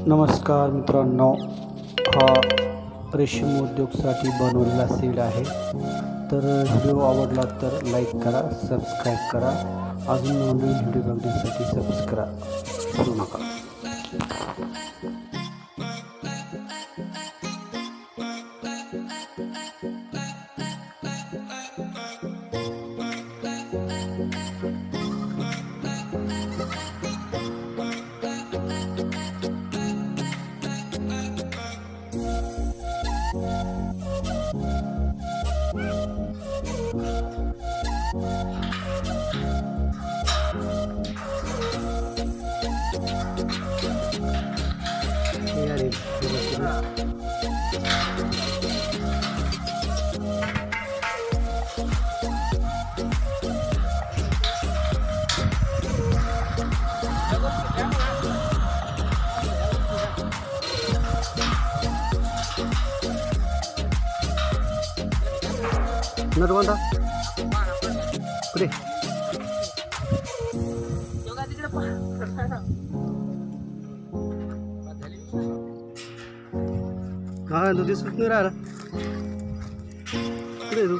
नमस्कार मित्रांनो, हा रेशीम उद्योगसाठी बनवलेला सीड आहे. तर व्हिडिओ आवडला तर लाईक करा, सबस्क्राईब करा. अजून नवीन व्हिडिओ बघण्यासाठी सबस्क्राईब करू नका. नरवंदा पुढे हा तू दिसत नाही राहिला पुढे तू